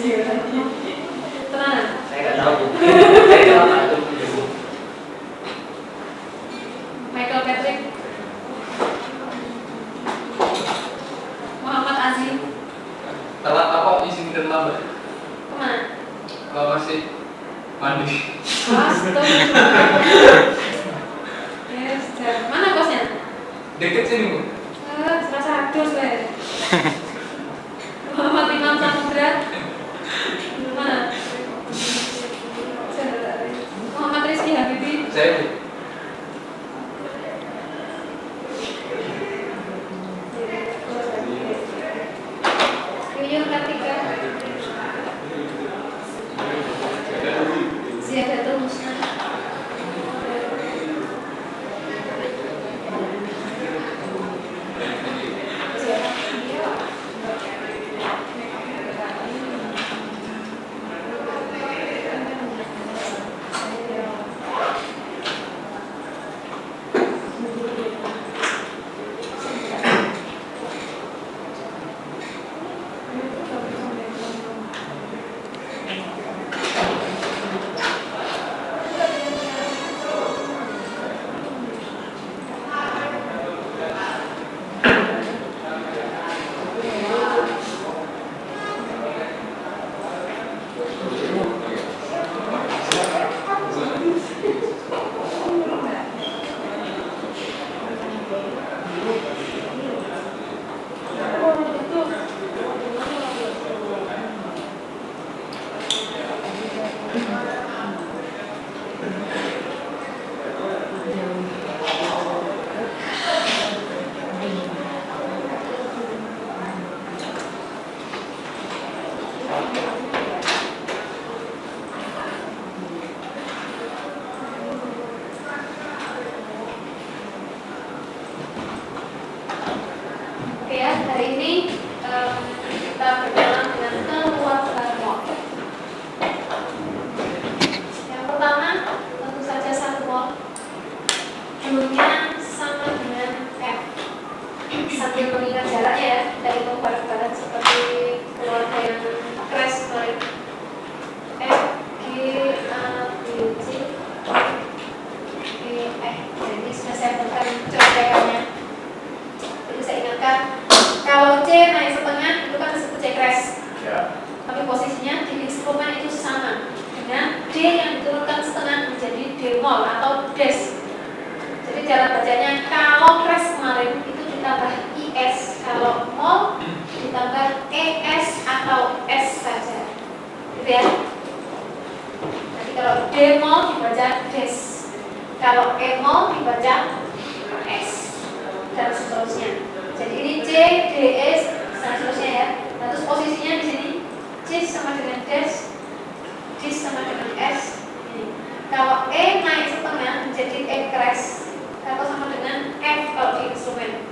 Tenang. Saya nggak tahu. Saya nggak tahu. Michael Patrick. Muhammad Azim. Telat apa izin dan lambat? Kemana? Kalau masih mandi. Astaga. Yes, mana bosnya? Deket sini Bu. Serasa adus deh. Muhammad Imam Samudra. Mana? Muhammad Rizky Habibie. Saya Bu. Rio Kartika. Ziyadatul Musnad. Oke ya, hari ini kita berjalan dengan keluarga mol. Yang pertama, tentu saja satu mol. Dulunya sama dengan F. Sambil mengingat jaraknya ya, kita hitung bareng-bareng seperti keluarga yang crash kemarin. F, G, A, B, C, E, F. Jadi sudah saya berikan contekannya. Jadi saya ingatkan, kalau C naik setengah itu kan disebut C crash. Ya. Tapi posisinya di instrumen itu sama dengan D yang diturunkan setengah menjadi D mol atau dash. Jadi cara bacanya kalau crash kemarin itu ditambah IS, kalau mol ditambah ES atau S saja. Gitu ya. Jadi kalau D mol dibaca dash, kalau E mol dibaca S dan seterusnya. Jadi ini C, D, S dan seterusnya ya. Nah, terus posisinya di sini C sama dengan dash, D sama dengan S. Ini. Kalau E naik setengah menjadi E crash atau sama dengan F kalau di instrumen.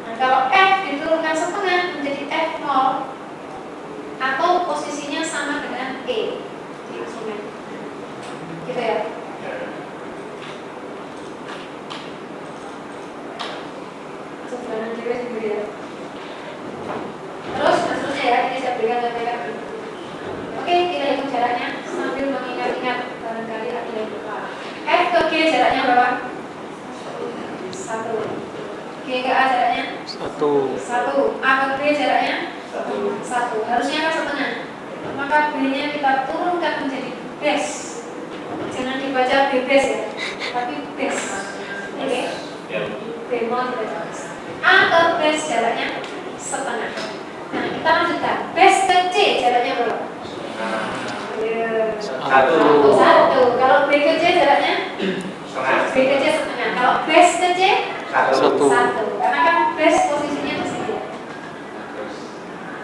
Nah, kalau F diturunkan setengah menjadi F mol atau posisinya sama dengan E di instrumen. Gitu ya. Sebenarnya juga sendiri ya. Terus seterusnya ya, ini saya berikan contekan. Oke, kita hitung jaraknya sambil mengingat-ingat barangkali ada yang lupa. F ke G jaraknya berapa? 1. G ke A jaraknya? 1. A ke B jaraknya? 1. Harusnya kan setengah. Maka B-nya kita turunkan menjadi base. Jangan dibaca B base ya, tapi base. Oke? B mol dibaca base. A ke base jaraknya setengah. Nah, kita lanjutkan. Base ke C jaraknya berapa? 1. Kalau B ke C jaraknya? B ke C setengah. Kalau base ke C? 1. Karena kan base posisinya di sini.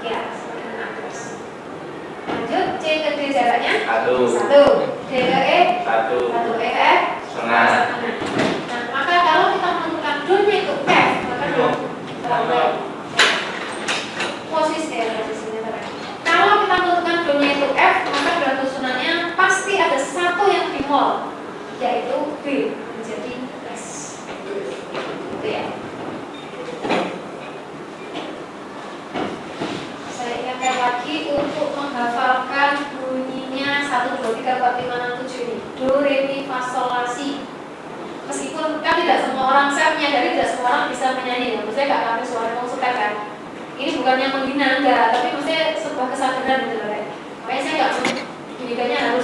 Ya, lanjut. C ke D jaraknya? 1. D ke E? 1. E ke F? Setengah. Nah, maka kalau kita menentukan dulunya itu F, maka posisinya kalau kita menentukan dulunya itu F, maka dalam susunannya pasti ada satu yang di mol, yaitu B menjadi S. Gitu ya. Saya ingatkan lagi lagi untuk menghafalkan bunyinya 1, 2, 3, 4, 5, 6, 7 ini. Do, re, mi, fa, sol, la, si. Meskipun kan tidak semua orang, saya menyadari tidak semua orang bisa menyanyi ya. Maksudnya nggak pakai suara yang suka kan. Ini bukan yang menghina enggak, tapi maksudnya sebuah kesadaran gitu loh. Makanya saya nggak bunyikannya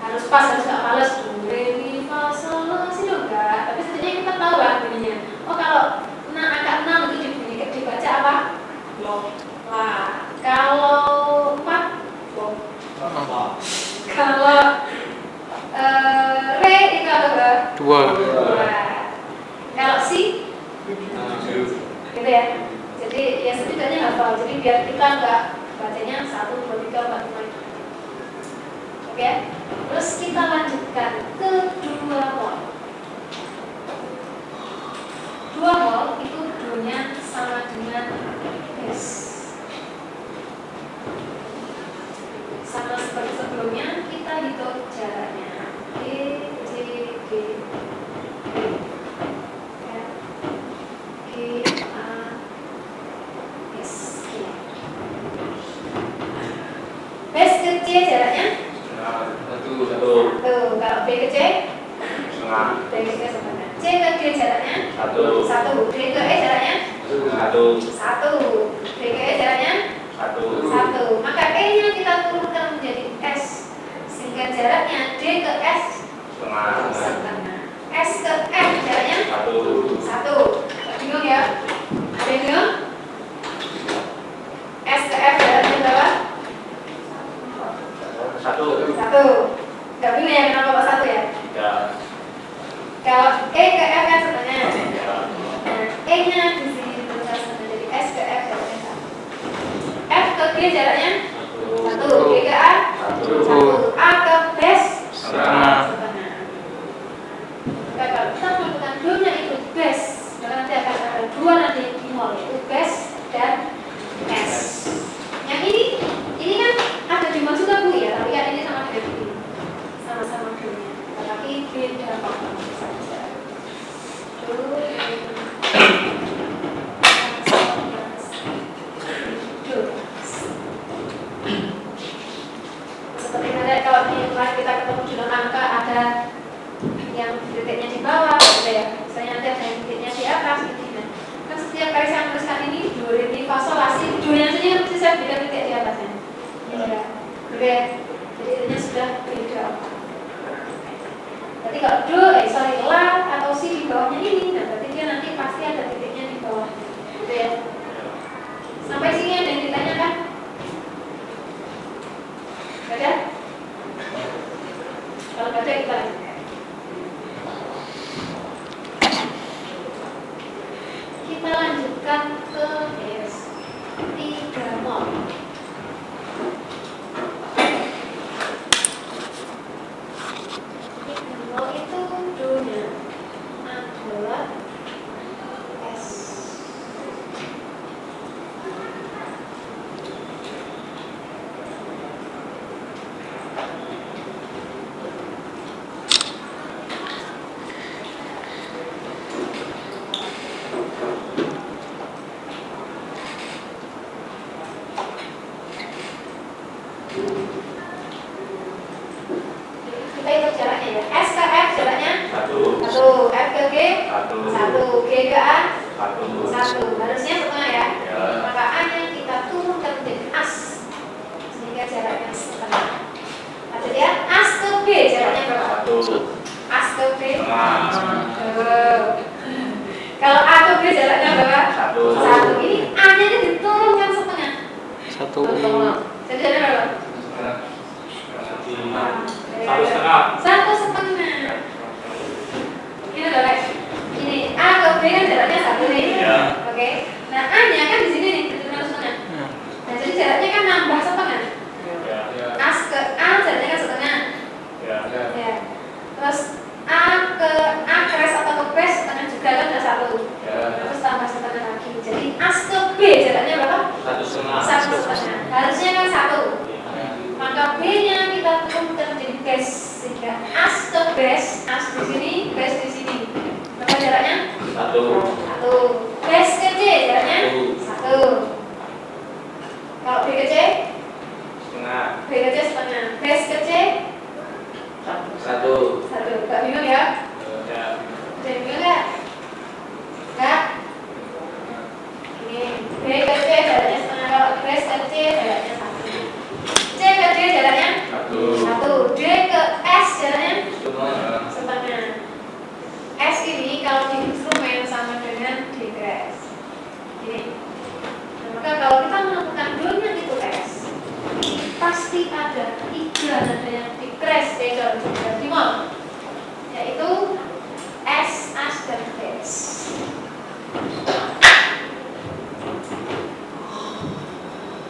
harus pas, harus nggak males. Do, re, mi, fa, sol, la, si enggak. Tapi setidaknya kita tahu lah bunyinya. Oh kalau angka 6 itu dibaca apa? Lo. Lah. Kalau 4 kalau re itu apa? 2. Kalau si gitu ya. Jadi ya setidaknya hafal. Jadi biar kita nggak bacanya 1, 2, 3, 4, 5. Oke. Terus kita lanjutkan ke 2 mol. 2 mol itu do-nya sama dengan S. Sama seperti sebelumnya, kita hitung jaraknya. D, C, G, F, G, A, S. S ke C jaraknya? 1. Kalau B ke C? Setengah. B ke C setengah. C ke D jaraknya? 1. D ke E jaraknya? 1. 1. D ke E jaraknya? 1. Maka E-nya kita turunkan menjadi S, sehingga jaraknya D ke S setengah. S ke F jaraknya 1. Bingung ya? Ada yang bingung? S ke F jaraknya berapa? 1. Gak bingung ya kenapa Pak 1 ya? Kalau E ke F kan setengah. Nah, E-nya di sini dituliskan menjadi S ke F jaraknya 1. F ke G jaraknya 1. G ke A 1. A ke B setengah. Nah, kalau kita melakukan do-nya itu base, nanti akan ada 2 nanti di mol, yaitu base dan S. Yang ini kan ada di mol juga Bu ya, tapi kan ini sama dengan ini, sama-sama do-nya, tetapi beda faktor saja. Do. Seperti ada kalau di kelas kita ketemu judul angka ada yang titiknya di bawah, gitu ya. Misalnya nanti ada yang titiknya di atas, gitu ya. Kan setiap kali saya menuliskan ini do, re, mi, fa, sol, la, si, do-nya saja kan mesti saya berikan titik di atasnya. Iya, oke. Jadi titiknya sudah beda. Berarti kalau do, la atau si di bawahnya ini, nah berarti dia nanti pasti ada titiknya di bawah, gitu ya. Sampai sini ada yang ditanyakan? Ada? Kalau ada kita lanjutkan. Kita lanjutkan ke S 3 mol. 3 mol itu do-nya adalah S. Kita hitung jaraknya ya. S ke F jaraknya 1. F ke G 1. G ke A 1. Harusnya setengah ya. Maka A-nya kita turunkan menjadi as, sehingga jaraknya setengah. Nah, jadi ya, as ke B jaraknya berapa? As ke B kalau A ke B jaraknya berapa? 1. Ini A-nya ini diturunkan setengah. 1. Jadi jaraknya berapa? 1 setengah. Ini adalah ini A ke B kan jaraknya 1 nih. Oke. Nah A-nya kan di sini nih, diturunkan setengah. Nah jadi jaraknya kan nambah setengah. As ke A jaraknya kan setengah. Ya. Terus A keres atau ke B setengah juga kan udah 1. Terus tambah setengah lagi. Jadi as ke B jaraknya berapa? 1 setengah. Harusnya kan 1. Maka B-nya kita turunkan menjadi base, sehingga as ke base, as di sini, base di sini. Berapa jaraknya? 1. Base ke C jaraknya 1. Kalau B ke C?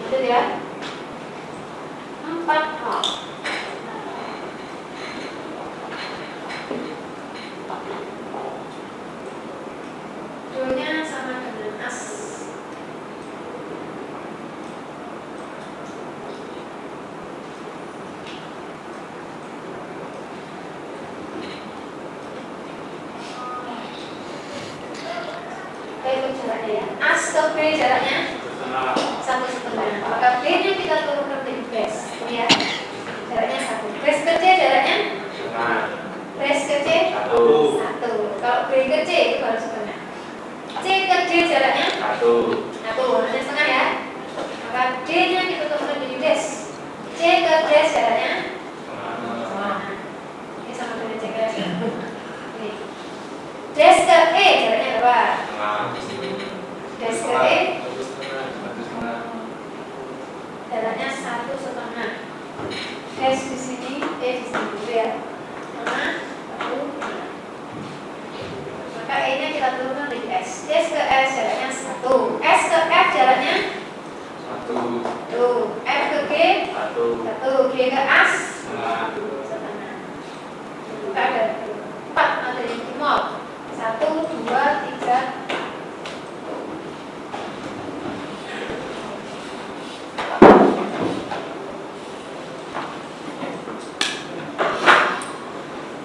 Lanjut ya. 4 hal. Do-nya sama dengan as. Itu jaraknya ya. As ke B jaraknya setengah. 1,5. Maka B-nya kita turunkan menjadi base. Ini ya. Jaraknya 1. Base ke C jaraknya Setengah. base ke C 1. 1. Kalau B ke C itu baru setengah. C ke D jaraknya 1. 1. Harusnya setengah ya. Maka D-nya kita turunkan menjadi base. C ke D jaraknya Setengah. ini sama dengan C ke S. Ini. Des ke E jaraknya berapa? Setengah. Des ke E Satu setengah. jaraknya 1,5. Des di sini, E di sini gitu ya. Mana? 1,5. Maka E-nya kita turunkan di S. Des ke S jaraknya 1. S ke F jaraknya 1. tuh. F ke G 1. 1. G ke As Setengah. setengah. Maka ada 4 materi mol. 1, 2, 3.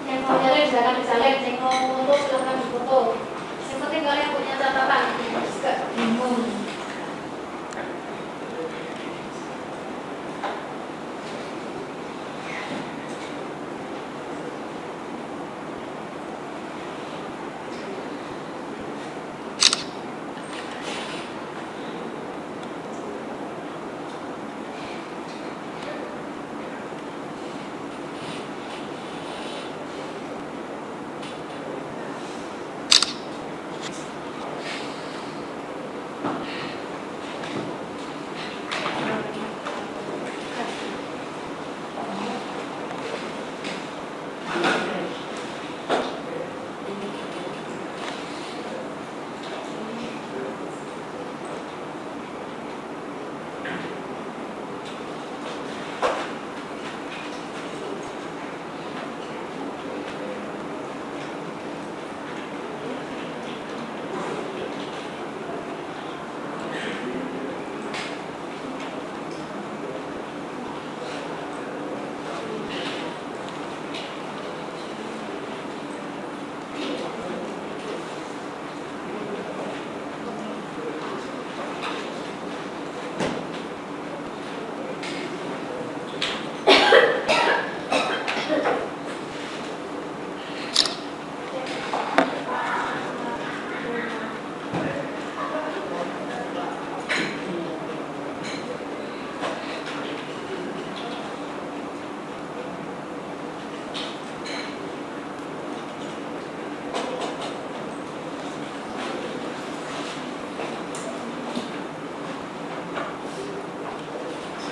Yang mau nyalek silakan disalek, yang mau foto silakan difoto. Yang penting kalian punya catatan, gak bingung.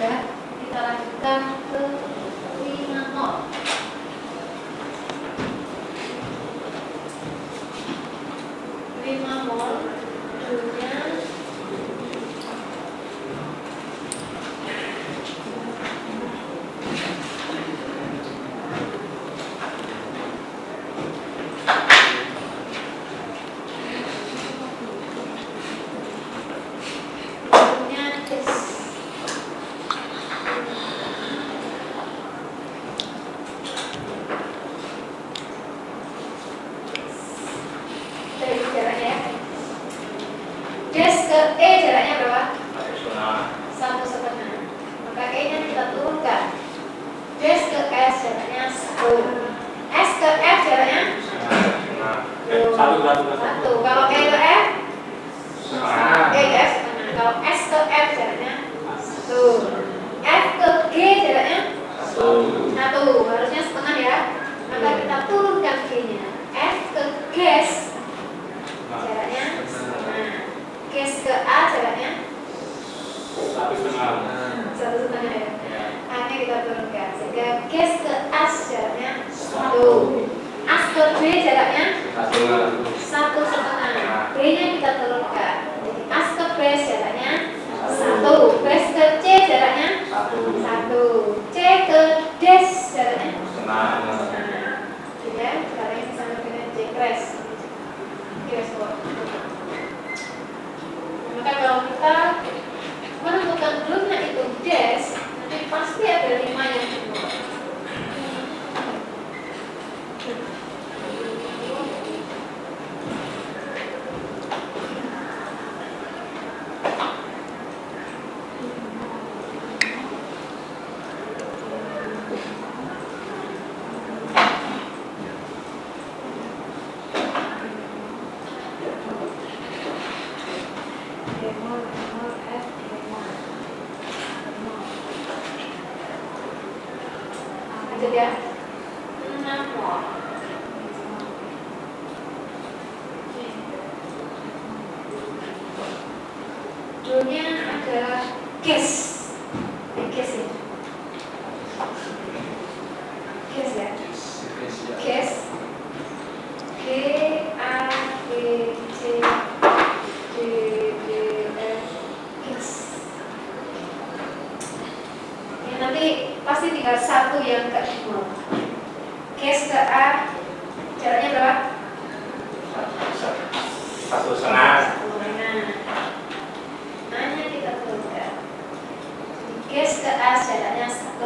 Ya, kita lanjutkan ke 5 mol dulunya jaraknya. Des ke E jaraknya berapa? 1,5. 1,5. Maka E-nya kita turunkan. Des ke S jaraknya 1. S ke F jaraknya Setengah. 1. Kalau E ke F, Setengah. E ke F setengah. Kalau S ke F jaraknya 1. F ke G jaraknya 1. 1. Harusnya setengah ya. Maka kita turunkan G-nya. F ke gas jaraknya setengah. Gas ke A jaraknya 1,5. 1,5 ya. A-nya kita turunkan. Sehingga gas ke as jaraknya 1. As ke B jaraknya 1,5. B-nya kita turunkan. Jadi as ke B jaraknya 1. B ke C Lanjut ya. 6 volt. Dulunya ada gas. Gas ya. Gas ya. Gas. G A G C D D F gas. Ya, nanti pasti tinggal satu yang ke nol. Gas ke A jaraknya berapa? 1,5. A-nya kita turunkan. Gas ke A jaraknya 1.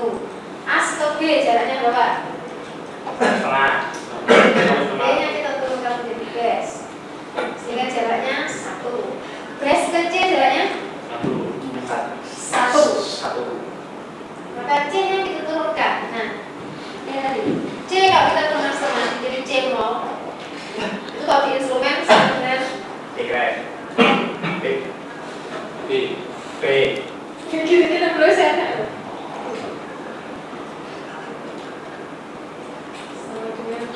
A ke B jaraknya berapa? 1,5. B-nya kita turunkan menjadi gas. Sehingga jaraknya 1. Gas ke C jaraknya 1. Maka C-nya kita turunkan. Nah, ini tadi. C kalau kita turunkan setengah jadi C nol. Itu kalau di instrumen sama dengan B. kita perlu sana. Sama dengan B.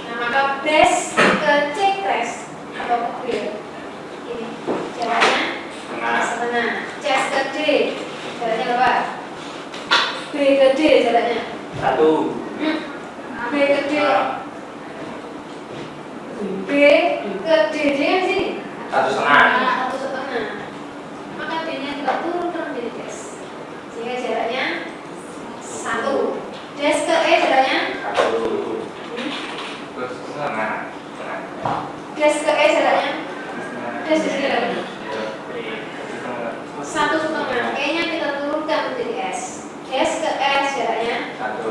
Nah, maka base ke C crash atau ke B ini jaraknya setengah. C ke D jaraknya berapa? B ke D jaraknya 1. B ke D. B ke D yang sini 1,5. 1,5. Maka D-nya kita turunkan menjadi dash. Sehingga jaraknya 1. Dash ke E jaraknya 1. dash ke E jaraknya dash di sini lagi 1,5. E-nya kita turunkan menjadi S. S ke S jaraknya 1.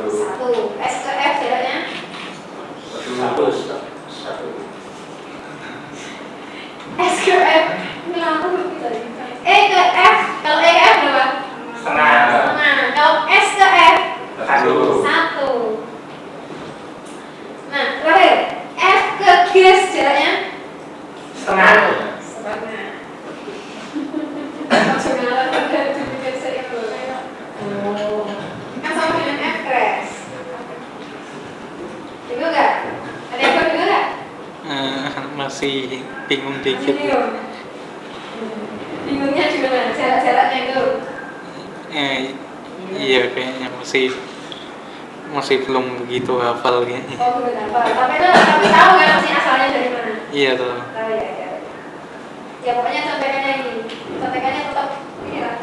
S ke F jaraknya 1. S ke F E ke F. Kalau E ke F berapa? Setengah. Kalau S ke F 1. 1. Nah, terakhir F ke gas jaraknya Setengah. Langsung ngalah pada dipikir saya dulu kayak kan sama dengan F crash. Bingung nggak? Ada yang bingung nggak? Masih bingung Masih dikit. bingung. Bingungnya gimana? Jarak-jaraknya itu. Iya kayaknya masih belum begitu hafal kayaknya. Oh belum apa. Tapi tahu kan sih asalnya dari mana? Iya tuh. Tahu ya. Ya pokoknya contekannya ini. Contekannya tetap ini lah.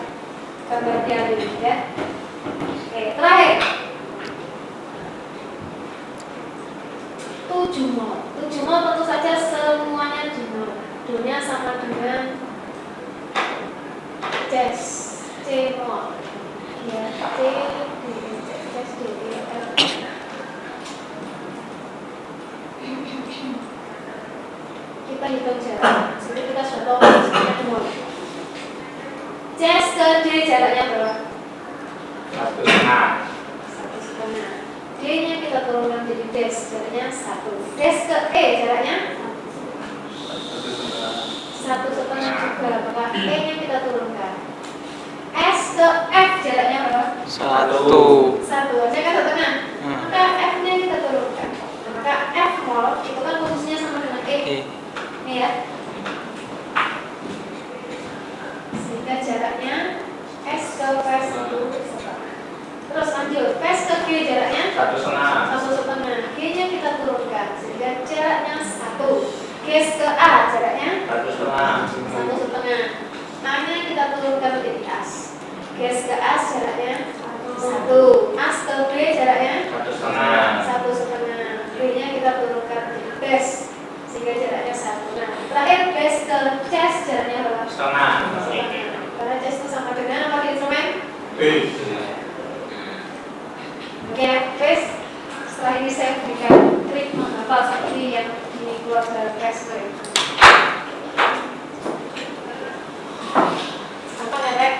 Gambarnya ini ya. Oke, terakhir. 7 mol. 7 mol tentu saja semuanya di mol. Dulunya sama dengan jas C mol. Ya, C D jas D L. Kita hitung jarak. Jadi kita sudah tahu semuanya mol. Jas ke D jaraknya berapa? 1,5. 1,5. D-nya kita turunkan jadi dash, jaraknya 1. Dash ke E jaraknya 1,5 juga, maka E-nya kita turunkan. S ke F jaraknya berapa? 1. 1, aja kan 1,5. Maka F-nya kita turunkan. Nah, maka F mol itu kan posisinya sama dengan E. Ini ya. Sehingga jaraknya S ke F 1,5. Terus lanjut, S ke G jaraknya 1,5. G-nya kita turunkan sehingga jaraknya 1. Gas ke A jaraknya 1,5. A-nya kita turunkan menjadi as. Gas ke A jaraknya 1. As ke B jaraknya 1,5. B-nya kita turunkan menjadi dash sehingga jaraknya 1. Nah, terakhir base ke chest jaraknya berapa? 1,5. Karena chest itu sama dengan apa di instrumen? Oke, base. Setelah ini saya berikan trik menghafal seperti yang dibuat dalam tes kemarin. Apa Nenek?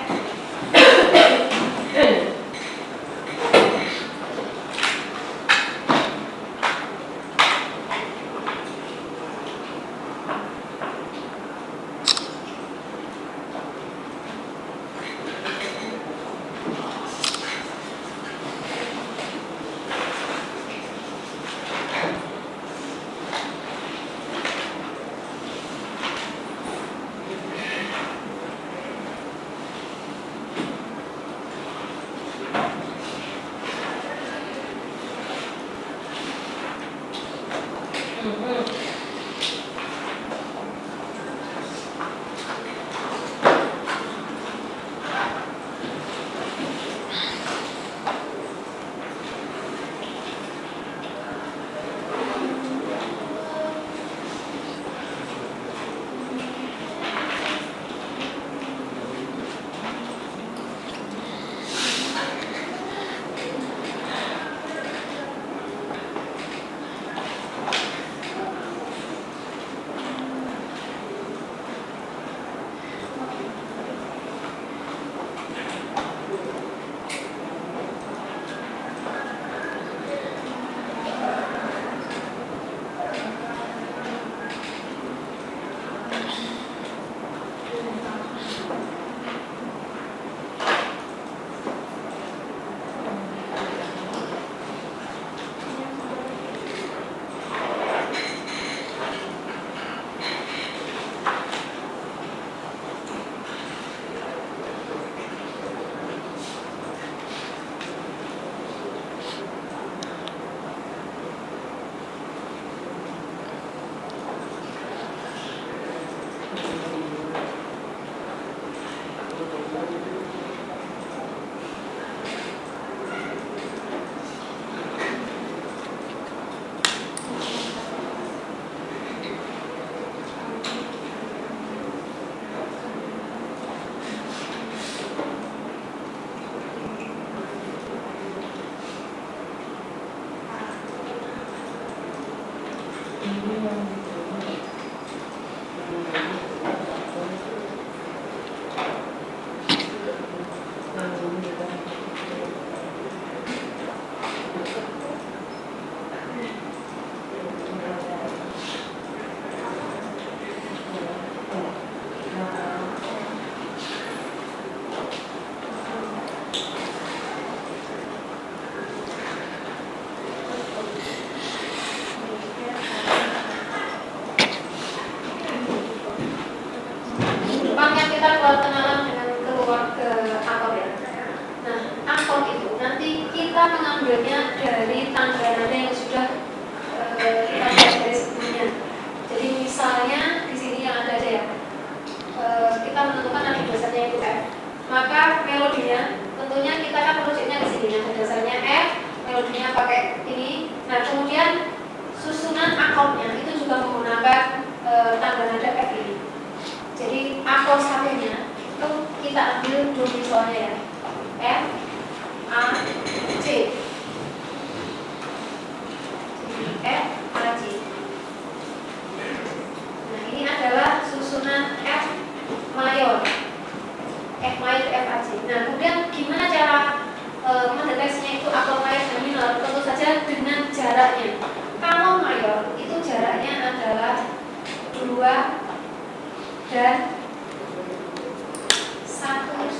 Depannya kita buat kenalan dengan keluar ke akor ya. Nah, akor itu nanti kita mengambilnya dari tangga nada yang sudah kita lihat dari sebelumnya. Jadi misalnya di sini yang ada aja ya. Kita menentukan nada dasarnya itu F. Maka melodinya tentunya kita akan merujuknya ke sini. Nada dasarnya F, melodinya pakai ini. Nah, kemudian susunan akornya itu juga menggunakan tangga nada F ini. Jadi akor satunya itu kita ambil do misalnya ya, F, A, C. Jadi F, A, C. Nah ini adalah susunan F mayor, F mayor, F, A, C. Nah kemudian gimana cara mendeteksinya itu akor mayor dan minor? Tentu saja dengan jaraknya. Kalau mayor itu jaraknya adalah 2 dan 1,5.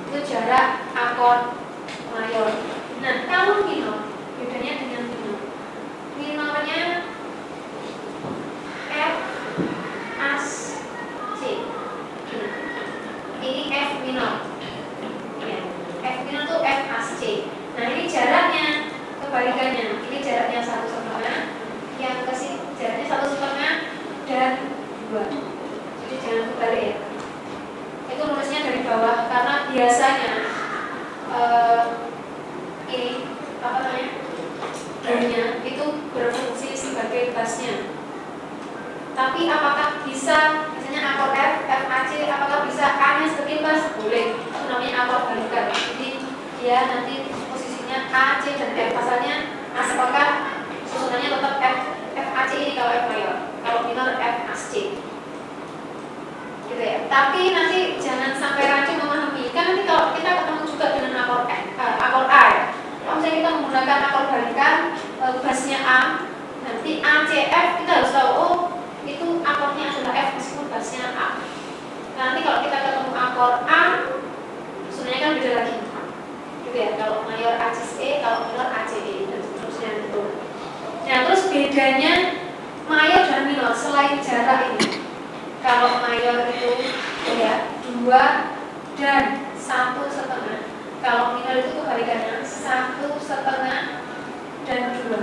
Itu jarak akor mayor. Nah, kalau minor, bedanya dengan minor. Minornya F as C. Nah, ini F minor. Ya, F minor itu F as C. Nah, ini jaraknya kebalikannya. Ini jaraknya 1,5. Yang ke sini jaraknya 1,5 dan 2. Jadi jangan kebalik ya. Itu nulisnya dari bawah karena biasanya ini apa namanya? D-nya itu berfungsi sebagai bassnya. Tapi apakah bisa misalnya akor F, F, A, C, apakah bisa A-nya sebagai bass? Boleh. Itu namanya akor balikan. Jadi dia nanti posisinya A, C dan F. Asalnya A sepakat, susunannya tetap F, F, A, C ini kalau F mayor. Kalau minor F as C. Gitu ya. Tapi nanti jangan sampai rancu memahami. Kan nanti kalau kita ketemu juga dengan akor akor A ya. Kalau misalnya kita menggunakan akor balikan, bassnya A, nanti A, C, F kita harus tahu oh itu akornya adalah F meskipun bassnya A. Nah, nanti kalau kita ketemu akor A, sebenarnya kan beda lagi. Gitu ya. Kalau mayor A, C, E, kalau minor A, C, E dan seterusnya gitu. Nah, terus bedanya mayor dan minor selain jarak ini. Kalau mayor itu ya 2 dan 1,5. Kalau minor itu kebalikannya 1,5 dan 2.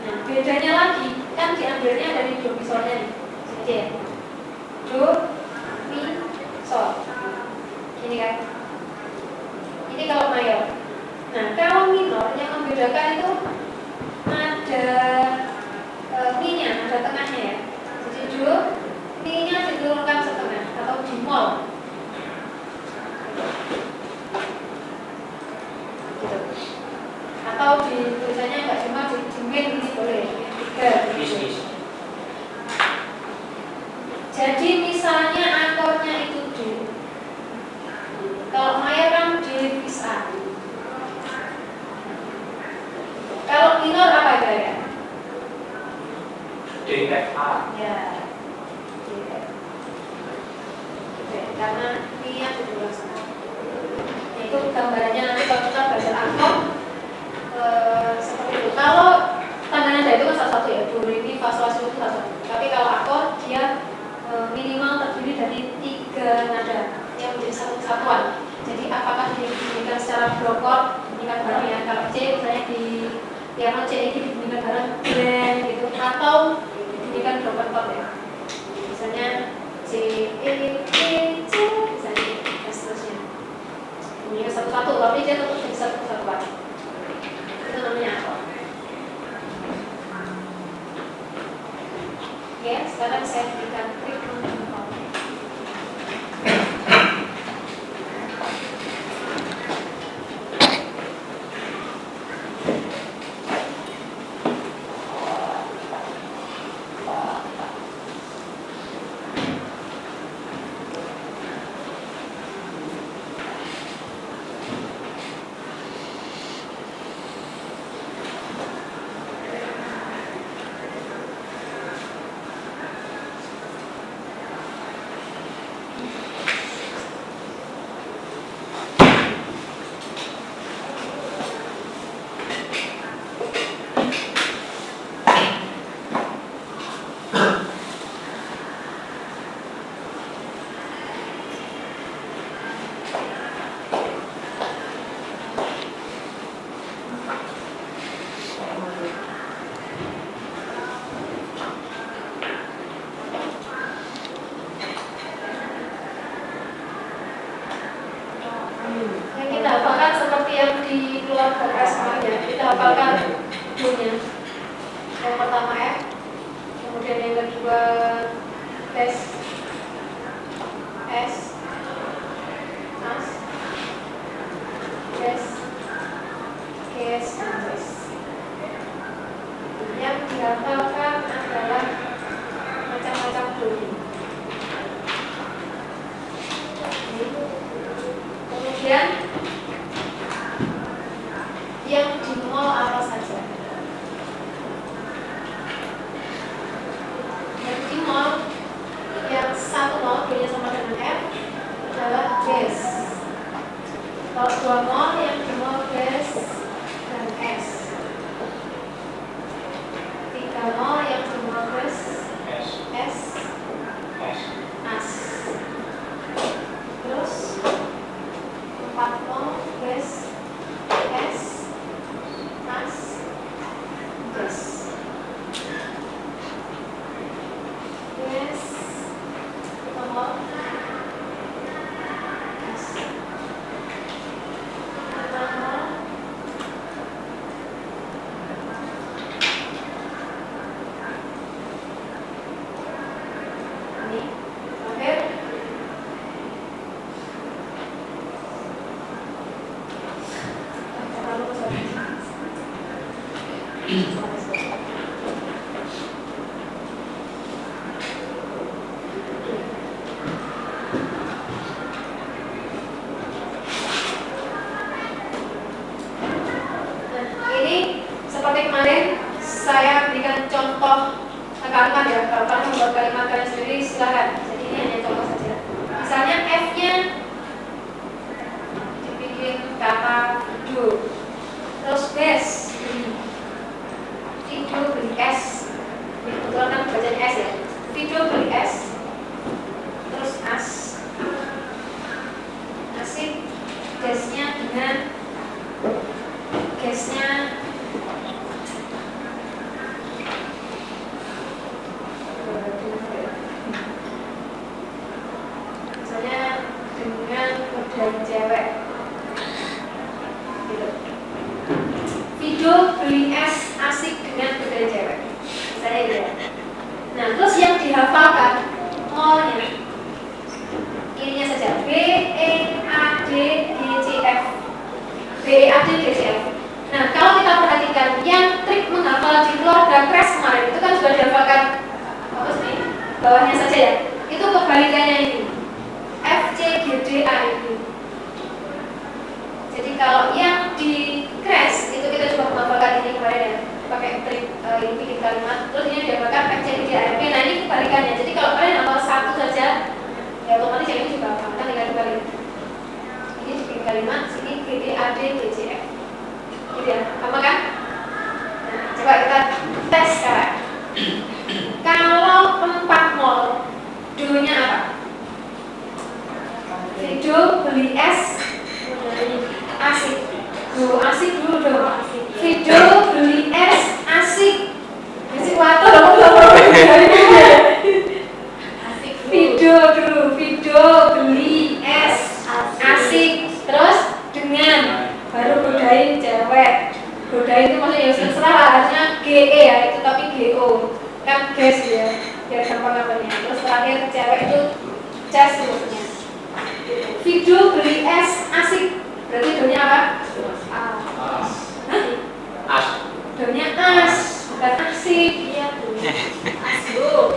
Nah bedanya lagi kan diambilnya dari do mi solnya nih. Jadi ya do mi sol. Ini kan. Ini kalau mayor. Nah kalau minor yang membedakan itu ada mi-nya, ada tengahnya ya. Jadi do, mi-nya diturunkan setengah atau dimol. Gitu. Atau di tulisannya nggak cuma di min ini boleh, Bisnis. Jadi misalnya akornya itu D. Kalau mayor kan D bis A. Kalau minor apa ya? D, F, A. Ya, karena ini yang kedua itu gambarannya nanti kalau kita belajar akor seperti itu. Kalau tanda nada itu kan salah satu ya, do, re, mi, fa, sol, la, si itu salah satu. Tapi kalau akor dia minimal terdiri dari 3 nada yang menjadi satu kesatuan. Jadi apakah dibunyikan secara block chord, dibunyikan bareng ya. Kalau C misalnya di piano C ini dibunyikan bareng blend gitu, atau dibunyikan broken chord ya. Misalnya C, E, C, misalnya yang di keluarga S-nya kita hafalkan dulunya. Yang pertama F, kemudian yang kedua tes S, as, tes, kes, tes. Yang dihafalkan adalah macam-macam bunyi. Kemudian yang di mall apa saja? Yang di mall, yang satu mall punya sama dengan F adalah gas. Kalau dua mall, yang di mall gas dan S. Tiga mall, yang di mall gas S. S, S. as. Terus 4 mall gas S, as, gas. Gas, 5 mall gas. 6 mall ini terakhir. Nah, ini seperti kemarin saya berikan contoh kalimat ya. Kalau kalian membuat kalimat kalian sendiri silahkan. Jadi ini hanya contoh saja. Misalnya F-nya dibikin kata video, terus base video beli S. Kebetulan kan bacanya S ya. Video beli S, terus as, asik, gasnya dengan gasnya misalnya dengan model cewek gitu. Video beli es asik dengan model cewek misalnya gitu ya. Nah terus yang dihafalkan mallnya ininya saja B E A D G C F, B E A D G C F. Nah kalau kita perhatikan yang trik menghafal di keluarga crash kemarin itu kan sudah dihafalkan apa sih bawahnya saja ya. Itu kebalikannya ini F C G D A ini. Jadi kalau yang di crash itu kita coba menghafalkan ini kemarin ya, pakai trik ini bikin kalimat, terus ini dihafalkan F C G D A F. Nah ini kebalikannya. Jadi kalau kalian hafal satu saja ya otomatis yang ini juga hafal, kan tinggal dibalik. Ini bikin kalimat, sini G D A D G C F. Gitu ya, sama kan? Nah, coba kita tes sekarang. Kalau 4 mall, dulunya apa? Video beli es asik. Asik dulu dong. Video beli es asik. Asik waktu Video dulu. Video beli es asik. Terus dengan baru godain cewek. Godain itu maksudnya ya serah harusnya GE ya itu tapi GO kan gas ya biar gampang namanya. Terus terakhir cewek itu cas maksudnya. Video beli es asik berarti doanya apa? As. Hah? As. Doanya as bukan asik. Iya tuh. As tuh.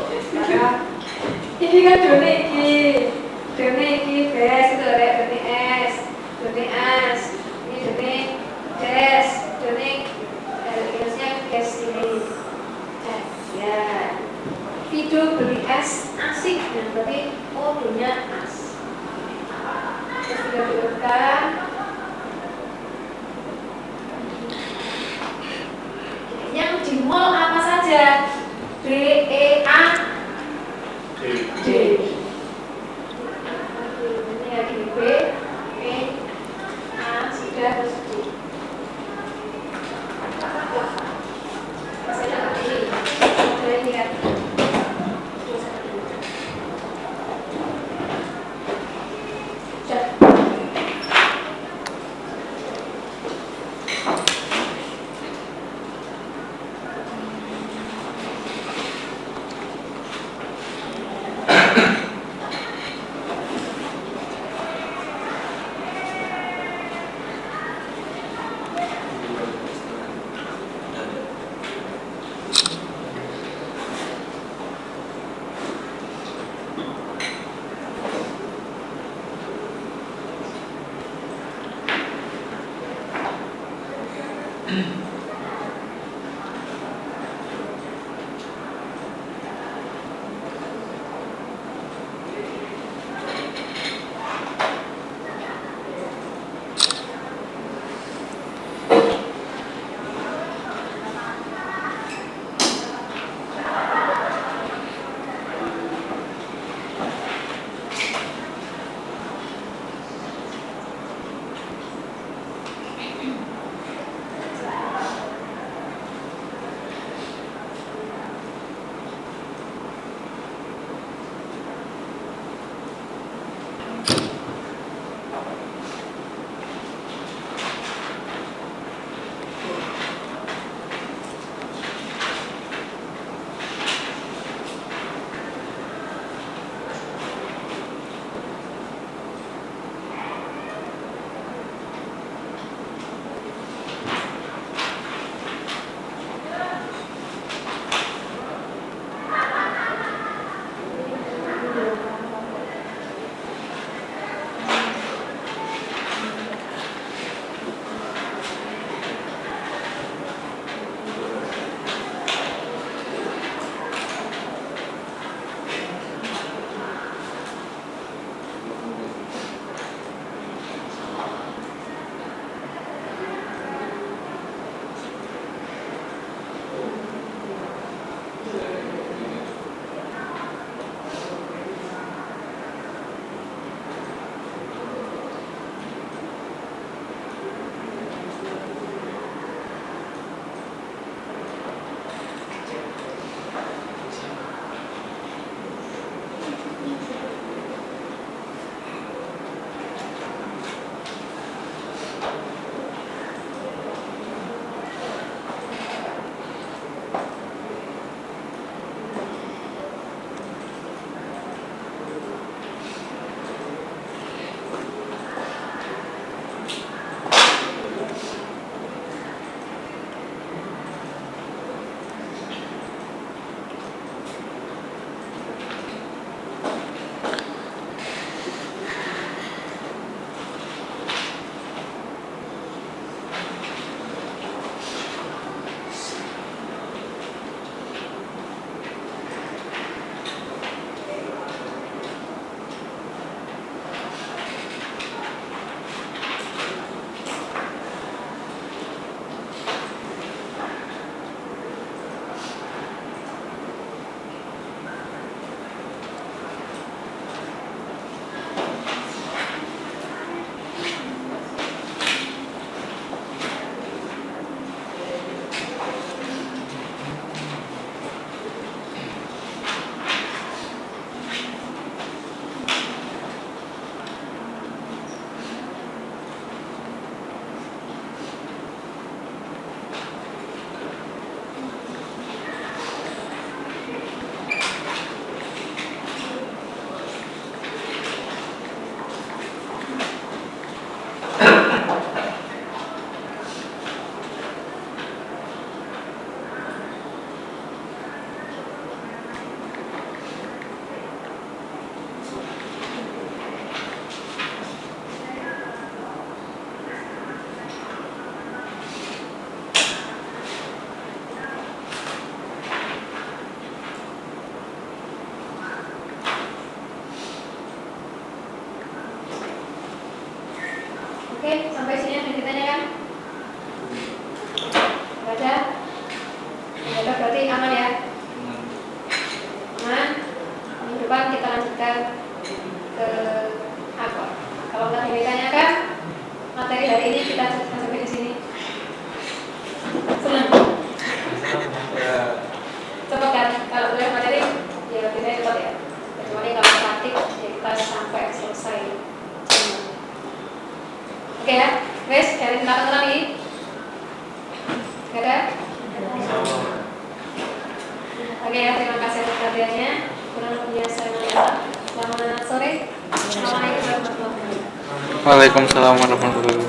Ini kan done iki. Done iki gas itu ada done es. Done as. Ini done gas. Done gasnya gas ini. Ya. Video beli es asik. Nah, berarti oh doanya as. Terus kita diurutkan. Yang di mall apa saja? B E A D. D. Oke, sampai sini ada ditanya kan? Gak ada? Gak ada berarti aman ya? Aman? Minggu depan kita lanjutkan ke apa? Kalau nggak ditanyakan, materi hari ini kita lanjutkan sampai di sini. Senang? Coba kan, kalau kuliah materi ya lebih repot ya. Kecuali kalau praktik ya kita sampai selesai. Oke ya, wes, dari belakang lagi. Gak ada? Oke ya, terima kasih atas perhatiannya. Kurang lebihnya saya mohon. Selamat sore. Assalamualaikum warahmatullahi wabarakatuh. Waalaikumsalam warahmatullahi wabarakatuh.